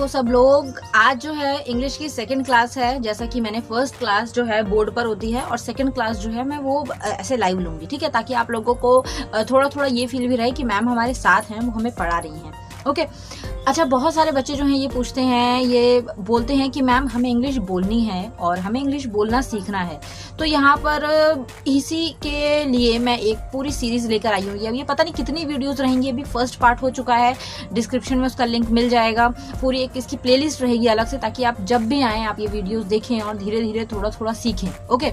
सब लोग। आज जो है इंग्लिश की सेकंड क्लास है। जैसा कि मैंने फर्स्ट क्लास जो है बोर्ड पर होती है और सेकंड क्लास जो है मैं वो ऐसे लाइव लूंगी, ठीक है, ताकि आप लोगों को थोड़ा थोड़ा ये फील भी रहे कि मैम हमारे साथ हैं, वो हमें पढ़ा रही हैं। ओके अच्छा, बहुत सारे बच्चे जो हैं ये पूछते हैं, ये बोलते हैं कि मैम हमें इंग्लिश बोलनी है और हमें इंग्लिश बोलना सीखना है। तो यहाँ पर इसी के लिए मैं एक पूरी सीरीज लेकर आई हूँ। ये पता नहीं कितनी वीडियोस रहेंगी, अभी फर्स्ट पार्ट हो चुका है, डिस्क्रिप्शन में उसका लिंक मिल जाएगा। पूरी एक इसकी प्लेलिस्ट रहेगी अलग से, ताकि आप जब भी आएँ आप ये वीडियोस देखें और धीरे धीरे थोड़ा थोड़ा सीखें। ओके,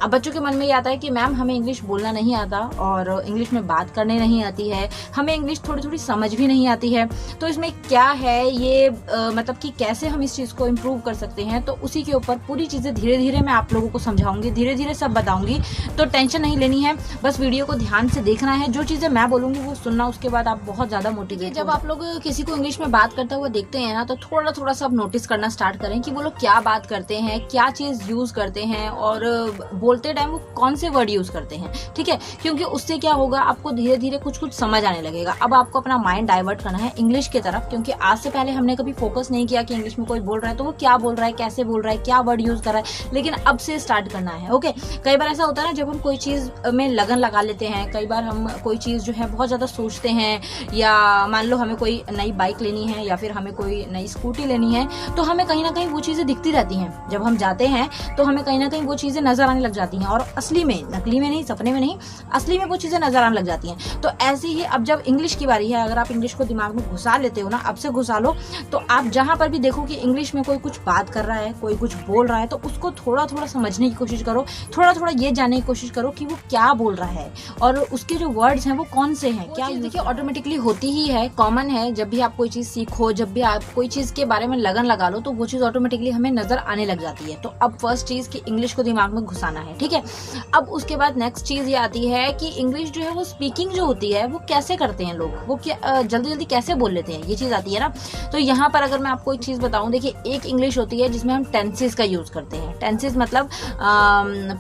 अब बच्चों के मन में ये आता है कि मैम हमें इंग्लिश बोलना नहीं आता और इंग्लिश में बात करने नहीं आती है, हमें इंग्लिश थोड़ी थोड़ी समझ भी नहीं आती है, तो इसमें क्या है ये मतलब कि कैसे हम इस चीज को इम्प्रूव कर सकते हैं। तो उसी के ऊपर पूरी चीजें धीरे धीरे मैं आप लोगों को समझाऊंगी, धीरे धीरे सब बताऊंगी। तो टेंशन नहीं लेनी है, बस वीडियो को ध्यान से देखना है, जो चीजें मैं बोलूंगी वो सुनना, उसके बाद आप बहुत ज्यादा मोटिवेट। जब आप लोग किसी को इंग्लिश में बात करते हुए देखते हैं ना, तो थोड़ा थोड़ा सा नोटिस करना स्टार्ट करें कि वो लोग क्या बात करते हैं, क्या चीज यूज करते हैं और बोलते टाइम वो कौन से वर्ड यूज करते हैं, ठीक है। क्योंकि उससे क्या होगा, आपको धीरे धीरे कुछ कुछ समझ आने लगेगा। अब आपको अपना माइंड डाइवर्ट करना है इंग्लिश की तरफ, क्योंकि आज से पहले हमने कभी फोकस नहीं किया कि इंग्लिश में कोई बोल रहा है तो वो क्या बोल रहा है, कैसे बोल रहा है, क्या वर्ड यूज कर रहा है, लेकिन अब से स्टार्ट करना है। ओके, कई बार ऐसा होता है ना, जब हम कोई चीज में लगन लगा लेते हैं, कई बार हम कोई चीज जो है बहुत ज्यादा सोचते हैं, या मान लो हमें कोई नई बाइक लेनी है या फिर हमें कोई नई स्कूटी लेनी है, तो हमें कहीं ना कहीं वो चीजें दिखती रहती हैं। जब हम जाते हैं तो हमें कहीं ना कहीं वो चीजें नजर आने लग जाती हैं, और असली में, नकली में नहीं, सपने में नहीं, असली में वो चीजें नजर आने लग जाती हैं। तो ऐसे ही अब जब इंग्लिश की बारी है, अगर आप इंग्लिश को दिमाग में घुसा लेते हो ना, अब से घुसा लो, तो आप जहां पर भी देखो कि इंग्लिश में कोई कुछ बात कर रहा है, कोई कुछ बोल रहा है, तो उसको थोड़ा थोड़ा समझने की कोशिश करो, थोड़ा थोड़ा ये जानने की कोशिश करो कि वो क्या बोल रहा है और उसके जो वर्ड्स हैं वो कौन से हैं। क्या देखिए, ऑटोमेटिकली होती ही है, कॉमन है। जब भी आप कोई चीज सीखो, जब भी आप कोई चीज के बारे में लगन लगा लो, तो वो चीज ऑटोमेटिकली हमें नजर आने लग जाती है। तो अब फर्स्ट चीज कि इंग्लिश को दिमाग में घुसाना है, ठीक है। अब उसके बाद नेक्स्ट चीज ये आती है कि इंग्लिश जो है वो स्पीकिंग जो होती है वो कैसे करते हैं लोग, वो क्या जल्दी जल्दी कैसे बोल लेते हैं, ये चीज आती है ना। तो यहाँ पर अगर मैं आपको एक चीज बताऊं, देखिए, एक इंग्लिश होती है जिसमें हम टेंसेस का यूज करते हैं। टेंसेस मतलब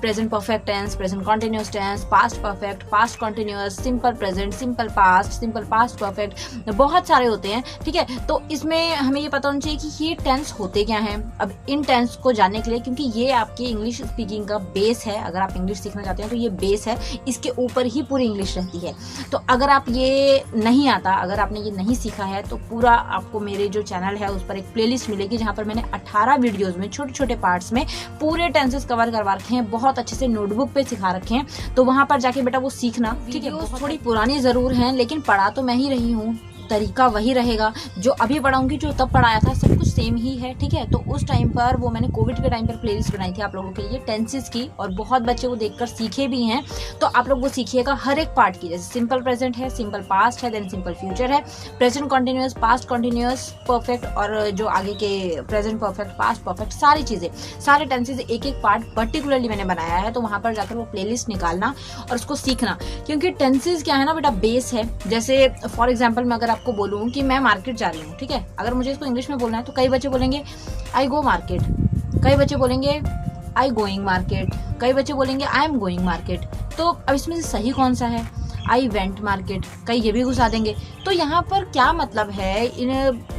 present perfect tense, present continuous tense, past perfect, past continuous, simple present, simple past perfect, बहुत सारे होते हैं, ठीक है। तो इसमें हमें ये पता होना चाहिए कि ये टेंस होते क्या हैं। अब इन टेंस को जानने के लिए, क्योंकि ये आपकी इंग्लिश स्पीकिंग का बेस है, अगर आप इंग्लिश सीखना चाहते हैं तो ये बेस है, इसके ऊपर ही पूरी इंग्लिश रहती है। तो अगर आप ये नहीं आता, अगर आपने ये नहीं सीखा है, तो पूरा आपको मेरे जो चैनल है उस पर एक प्लेलिस्ट मिलेगी, जहां पर मैंने 18 वीडियोस में छोटे छोटे पार्ट्स में पूरे टेंसेस कवर करवा रखे हैं, बहुत अच्छे से नोटबुक पे सिखा रखे हैं। तो वहां पर जाके बेटा वो सीखना, ठीक है। थोड़ी पुरानी जरूर है, लेकिन पढ़ा तो मैं ही रही हूँ, तरीका वही रहेगा जो अभी पढ़ाऊंगी, जो तब पढ़ाया था सब कुछ सेम ही है, ठीक है। तो उस टाइम पर वो मैंने कोविड के टाइम पर प्लेलिस्ट बनाई थी आप लोगों के लिए टेंसेस की, और बहुत बच्चे वो देखकर सीखे भी हैं। तो आप लोग वो सीखिएगा हर एक पार्ट की, जैसे सिंपल प्रेजेंट है, सिंपल पास्ट है, देन सिंपल फ्यूचर है, present continuous, past continuous, perfect, और जो आगे के प्रेजेंट परफेक्ट, पास्ट परफेक्ट, सारी चीजें, सारे टेंसेस एक एक पार्ट पर्टिकुलरली मैंने बनाया है। तो वहां पर जाकर वो प्लेलिस्ट निकालना और उसको सीखना, क्योंकि टेंसेस क्या है ना बेटा, बेस है। जैसे फॉर एग्जाम्पल मैं अगर आपको बोलूं कि मैं मार्केट जा रही हूँ, ठीक है, अगर मुझे इसको इंग्लिश में बोलना है तो कई बच्चे बोलेंगे आई गो मार्केट, कई बच्चे बोलेंगे आई गोइंग मार्केट, कई बच्चे बोलेंगे आई एम गोइंग मार्केट। तो अब इसमें से सही कौन सा है? आई वेंट मार्केट, कई ये भी घुसा देंगे। तो यहाँ पर क्या मतलब है,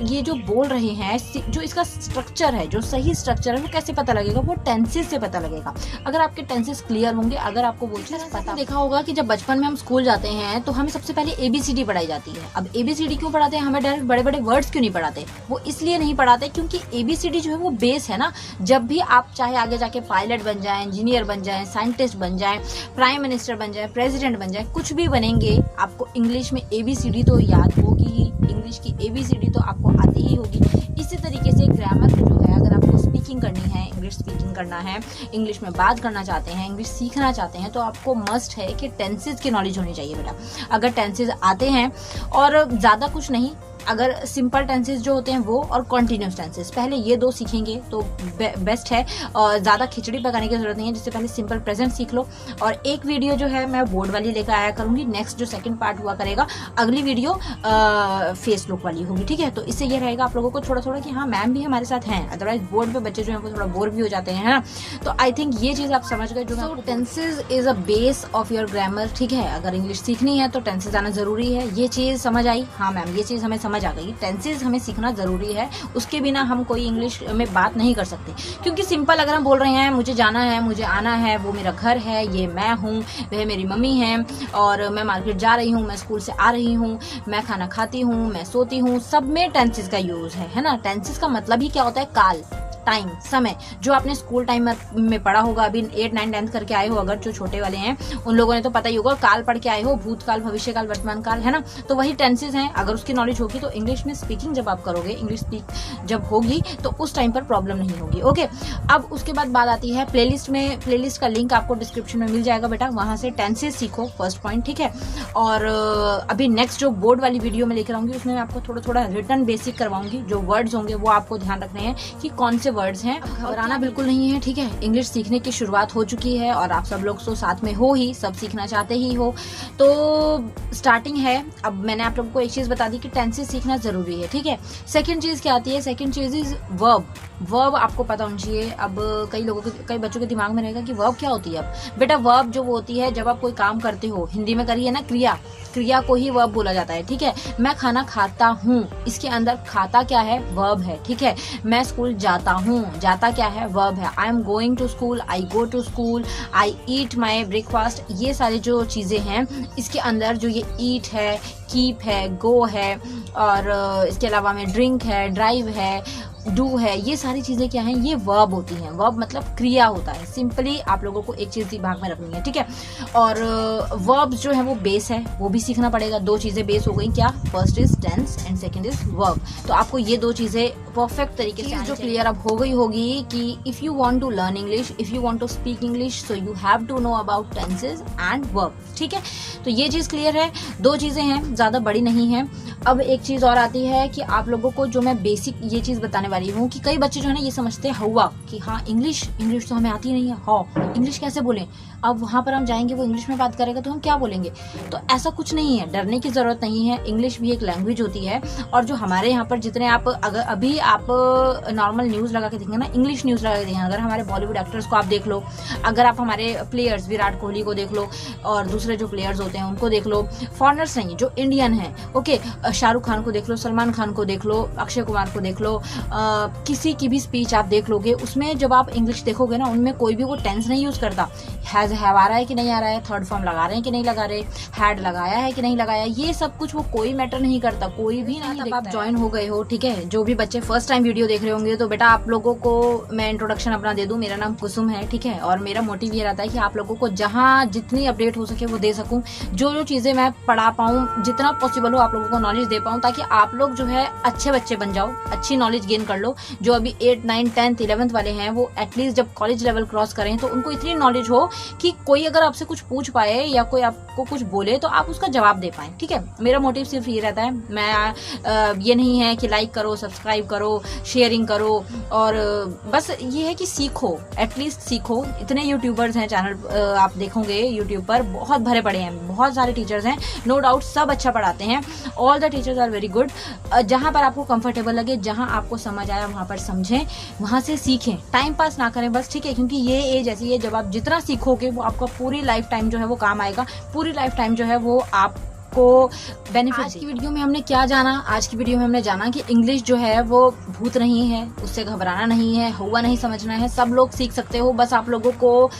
ये जो बोल रहे हैं, जो इसका स्ट्रक्चर है, जो सही स्ट्रक्चर है, वो कैसे पता लगेगा? वो टेंसेस से पता लगेगा। अगर आपके टेंसेस क्लियर होंगे, अगर आपको वो चीज पता, देखा होगा कि जब बचपन में हम स्कूल जाते हैं तो हमें सबसे पहले ABCD पढ़ाई जाती है। अब ABCD क्यों पढ़ाते हैं? हमें डायरेक्ट बड़े बड़े वर्ड्स क्यों नहीं पढ़ाते? वो इसलिए नहीं पढ़ाते क्योंकि ABCD जो है वो बेस है ना। जब भी आप चाहे आगे जाके पायलट बन जाए, इंजीनियर बन जाए, साइंटिस्ट बन जाए, प्राइम मिनिस्टर बन जाए, प्रेसिडेंट बन जाए, कुछ भी बनेंगे, आपको इंग्लिश में ABCD तो याद होगी ही, इंग्लिश की ABCD तो आपको आती ही होगी। इसी तरीके से ग्रामर जो है, अगर आपको स्पीकिंग करनी है, इंग्लिश स्पीकिंग करना है, इंग्लिश में बात करना चाहते हैं, इंग्लिश सीखना चाहते हैं, तो आपको मस्ट है कि टेंसेस की नॉलेज होनी चाहिए बेटा। अगर टेंसेस आते हैं, और ज्यादा कुछ नहीं, अगर सिंपल टेंसेस जो होते हैं वो, और कॉन्टिन्यूस टेंसेस, पहले ये दो सीखेंगे तो बेस्ट है। और ज़्यादा खिचड़ी पकाने की जरूरत नहीं है, जिससे पहले सिंपल प्रेजेंट सीख लो। और एक वीडियो जो है मैं बोर्ड वाली लेकर आया करूंगी, नेक्स्ट जो सेकंड पार्ट हुआ करेगा, अगली वीडियो फेस लुक वाली होगी, ठीक है। तो इससे ये रहेगा आप लोगों को थोड़ा थोड़ा कि हाँ मैम भी हमारे साथ हैं, अदरवाइज बोर्ड पे बच्चे जो है वो थोड़ा बोर भी हो जाते हैं, है ना। तो आई थिंक ये चीज़ आप समझ गए। जो tenses is a base of your grammar, ठीक है। अगर इंग्लिश सीखनी है तो टेंसेज आना जरूरी है, ये चीज़ समझ आई? हाँ मैम ये चीज़ हमें समझ समझ आ गई। टेंसेज हमें सीखना जरूरी है, उसके बिना हम कोई इंग्लिश में बात नहीं कर सकते। क्योंकि सिंपल अगर हम बोल रहे हैं मुझे जाना है, मुझे आना है, वो मेरा घर है, ये मैं हूँ, वह मेरी मम्मी है, और मैं मार्केट जा रही हूँ, मैं स्कूल से आ रही हूँ, मैं खाना खाती हूँ, मैं सोती हूँ, सब में टेंसेज का यूज है ना। टेंसेज का मतलब ही क्या होता है? काल, टाइम, समय। जो आपने स्कूल टाइम में पढ़ा होगा, अभी 8, 9, 10 करके आए हो, अगर जो छोटे वाले हैं उन लोगों ने तो पता ही होगा, काल पढ़ के आए हो, भूतकाल, भविष्यकाल, वर्तमान काल, है ना। तो वही टेंसेज हैं। अगर उसकी नॉलेज होगी तो इंग्लिश में स्पीकिंग जब आप करोगे, इंग्लिश स्पीक जब होगी तो उस टाइम पर प्रॉब्लम नहीं होगी। ओके, अब उसके बाद बात आती है प्लेलिस्ट में। प्लेलिस्ट का लिंक आपको डिस्क्रिप्शन में मिल जाएगा बेटा, वहां से टेंसेज सीखो, फर्स्ट पॉइंट, ठीक है। और अभी नेक्स्ट जो बोर्ड वाली वीडियो में लेकर आऊंगी उसमें मैं आपको थोड़ा थोड़ा रिटर्न बेसिक करवाऊंगी। जो वर्ड्स होंगे वो आपको ध्यान रखने हैं कि कौन से वर्ड्स हैं। घबराना बिल्कुल नहीं है, ठीक है। इंग्लिश सीखने की शुरुआत हो चुकी है और आप सब लोग तो साथ में हो ही, सब सीखना चाहते ही हो, तो स्टार्टिंग है। अब मैंने आप लोगों को एक चीज बता दी कि टेंसेज सीखना जरूरी है, ठीक है। सेकंड चीज क्या आती है? सेकंड चीज इज वर्ब। वर्ब आपको पता होना चाहिए। अब कई बच्चों के दिमाग में रहेगा कि वर्ब क्या होती है। अब बेटा वर्ब जो होती है, जब आप कोई काम करते हो, हिंदी में करिए ना क्रिया, क्रिया को ही वर्ब बोला जाता है, ठीक है। मैं खाना खाता हूँ, इसके अंदर खाता क्या है? वर्ब है, ठीक है। मैं स्कूल जाता हूँ, जाता क्या है? वर्ब है। I am going to school, I go to school, I eat my breakfast, ये सारी जो चीजें हैं इसके अंदर जो ये ईट है, कीप है, गो है, और इसके अलावा में ड्रिंक है, ड्राइव है, डू है, ये सारी चीजें क्या हैं? ये वर्ब होती हैं। वर्ब मतलब क्रिया होता है। सिंपली आप लोगों को एक चीज दिमाग में रखनी है, ठीक है। और वर्ब्स जो है वो बेस है, वो भी सीखना पड़ेगा। दो चीजें बेस हो गई, क्या? First is tense and second is verb. तो आपको ये दो चीजें परफेक्ट तरीके से जो क्लियर अब हो गई होगी कि if you want to learn English, if you want to speak English, so you have to know about tenses and verb, ठीक है। तो ये चीज क्लियर है। दो चीजें हैं, ज्यादा बड़ी नहीं है। अब एक चीज और आती है कि आप लोगों को जो मैं बेसिक ये चीज बताने वाली हूँ कि कई बच्चे जो है ना ये समझते हैं हुआ कि हाँ इंग्लिश तो हमें आती नहीं है, हाँ इंग्लिश कैसे बोलें। अब वहां पर हम जाएंगे, वो इंग्लिश में बात करेगा तो हम क्या बोलेंगे? तो ऐसा कुछ नहीं है, डरने की जरूरत नहीं है। इंग्लिश भी एक लैंग्वेज होती है। और जो हमारे यहाँ पर जितने आप अगर अभी आप नॉर्मल न्यूज लगा के देखेंगे ना, इंग्लिश न्यूज लगा के देखेंगे, अगर हमारे बॉलीवुड एक्टर्स को आप देख लो, अगर आप हमारे प्लेयर्स विराट कोहली को देख लो और दूसरे जो प्लेयर्स होते हैं उनको देख लो, फॉरनर्स नहीं जो इंडियन है, ओके, शाहरुख खान को देख लो, सलमान खान को देख लो, अक्षय कुमार को देख लो, किसी की भी स्पीच आप देख लोगे, उसमें जब आप इंग्लिश देखोगे ना, उनमें कोई भी वो टेंस नहीं यूज करता। हैज हैव आ रहा है कि नहीं आ रहा है, थर्ड फॉर्म लगा रहे हैं कि नहीं लगा रहे, हैड लगाया है कि नहीं लगाया, ये सब कुछ वो कोई मैटर नहीं करता, कोई भी नहीं देखता। आप ज्वाइन हो गए हो, ठीक है। जो भी बच्चे फर्स्ट टाइम वीडियो देख रहे होंगे, तो बेटा आप लोगों को मैं इंट्रोडक्शन अपना दे दूं। मेरा नाम कुसुम है, ठीक है। और मेरा मोटिव ये रहता है कि आप लोगों को जहां जितनी अपडेट हो सके वो दे सकूं, जो चीजें मैं पढ़ा पाऊं, जितना पॉसिबल हो आप लोगों को नॉलेज दे पाऊं, ताकि आप लोग जो है अच्छे बच्चे बन जाओ, अच्छी नॉलेज गेन कर लो। जो अभी 8, 9, 10, 11th वाले हैं, वो एटलीस्ट जब कॉलेज लेवल क्रॉस करें तो उनको इतनी नॉलेज हो कि कोई अगर आपसे कुछ पूछ पाए या कोई आपको कुछ बोले तो आप उसका जवाब दे पाए, ठीक है। मेरा मोटिव सिर्फ ये रहता है। मैं ये नहीं है कि लाइक करो, सब्सक्राइब करो, शेयरिंग करो, और बस ये है कि सीखो, एटलीस्ट सीखो। इतने यूट्यूबर्स हैं, चैनल आप देखोगे यूट्यूब पर बहुत भरे पड़े हैं, बहुत सारे टीचर्स हैं, नो डाउट सब अच्छा पढ़ाते हैं, all the teachers are very good. जहां पर आपको कंफर्टेबल लगे, जहां आपको समझ आया वहां पर समझें, वहां से सीखें, टाइम पास ना करें बस, ठीक है। क्योंकि ये एज ऐसी है जब आप जितना सीखोगे वो आपका पूरी लाइफ टाइम जो है वो काम आएगा, पूरी लाइफ टाइम जो है वो आप को बेनिफिट। आज की वीडियो में हमने क्या जाना? आज की वीडियो में हमने जाना कि इंग्लिश जो है वो भूत नहीं है, उससे घबराना नहीं है, हुआ नहीं समझना है, सब लोग सीख सकते हो। बस आप लोगों को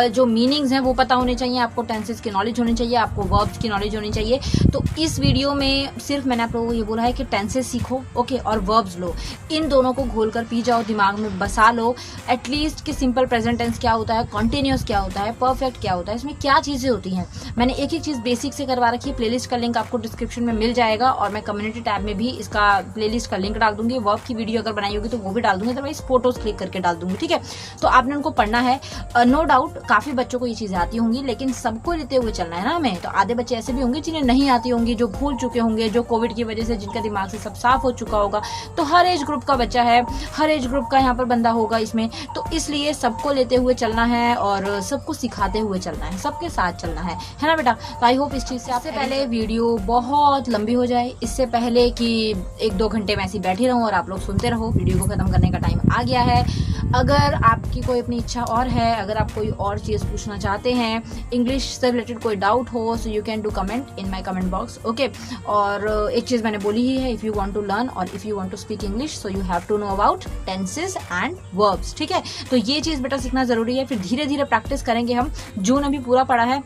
जो मीनिंग्स हैं वो पता होने चाहिए, आपको टेंसेस की नॉलेज होनी चाहिए, आपको वर्ब्स की नॉलेज होनी चाहिए। तो इस वीडियो में सिर्फ मैंने आप लोगों को ये बोला है कि टेंसेस सीखो, ओके, और वर्ब्स लो, इन दोनों को घोल कर पी जाओ, दिमाग में बसा लो एटलीस्ट कि सिंपल प्रेजेंट टेंस क्या होता है, कॉन्टिन्यूअस क्या होता है, परफेक्ट क्या होता है, इसमें क्या चीजें होती हैं। मैंने एक एक चीज बेसिक से करवा रखी है। प्लेलिस्ट का लिंक आपको डिस्क्रिप्शन में मिल जाएगा और मैं कम्युनिटी टैब में भी इसका प्लेलिस्ट का लिंक डाल दूंगी। वर्ब की वीडियो अगर बनाई होगी तो वो भी डाल दूंगी, अदरवाइज फोटोज क्लिक करके डाल दूंगी, ठीक है। तो आपने उनको पढ़ना है। नो डाउट काफी बच्चों को ये चीजें आती होंगी, लेकिन सबको लेते हुए चलना है ना हमें। तो आधे बच्चे ऐसे भी होंगे जिन्हें नहीं आती होंगी, जो भूल चुके होंगे, जो कोविड की वजह से जिनका दिमाग से सब साफ हो चुका होगा। तो हर एज ग्रुप का बच्चा है, हर एज ग्रुप का यहाँ पर बंदा होगा इसमें, तो इसलिए सबको लेते हुए चलना है और सबको सिखाते हुए चलना है, सबके साथ चलना है ना बेटा। तो आई होप इस चीज से आपसे पहले वीडियो बहुत लंबी हो जाए, इससे पहले कि 1-2 घंटे मैं ऐसी बैठी रहूं और आप लोग सुनते रहो, वीडियो को खत्म करने का टाइम आ गया है। अगर आपकी कोई अपनी इच्छा और है, अगर आप कोई और चीज़ पूछना चाहते हैं, इंग्लिश से रिलेटेड कोई डाउट हो, so you can do comment in my comment box, okay. और एक चीज़ मैंने बोली ही है, if you want to learn और if you want to speak English, so you have to know about tenses and verbs, ठीक है। तो ये चीज़ बेटा सीखना ज़रूरी है। फिर धीरे धीरे प्रैक्टिस करेंगे हम। जून अभी पूरा पड़ा है,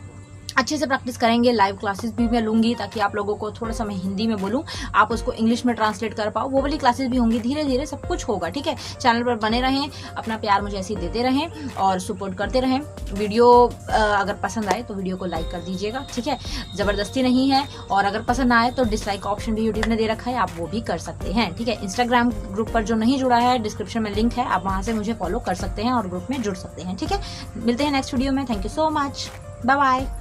अच्छे से प्रैक्टिस करेंगे। लाइव क्लासेस भी मैं लूंगी ताकि आप लोगों को थोड़ा सा मैं हिंदी में बोलूं, आप उसको इंग्लिश में ट्रांसलेट कर पाओ। वो वाली क्लासेस भी होंगी, धीरे धीरे सब कुछ होगा, ठीक है। चैनल पर बने रहें, अपना प्यार मुझे ऐसे ही देते रहें और सपोर्ट करते रहें। वीडियो अगर पसंद आए तो वीडियो को लाइक कर दीजिएगा, ठीक है। जबरदस्ती नहीं है। और अगर पसंद ना आए तो डिसलाइक ऑप्शन भी यूट्यूब ने दे रखा है, आप वो भी कर सकते हैं, ठीक है। इंस्टाग्राम ग्रुप पर जो नहीं जुड़ा है, डिस्क्रिप्शन में लिंक है, आप वहां से मुझे फॉलो कर सकते हैं और ग्रुप में जुड़ सकते हैं, ठीक है। मिलते हैं नेक्स्ट वीडियो में। Thank you so much, bye bye.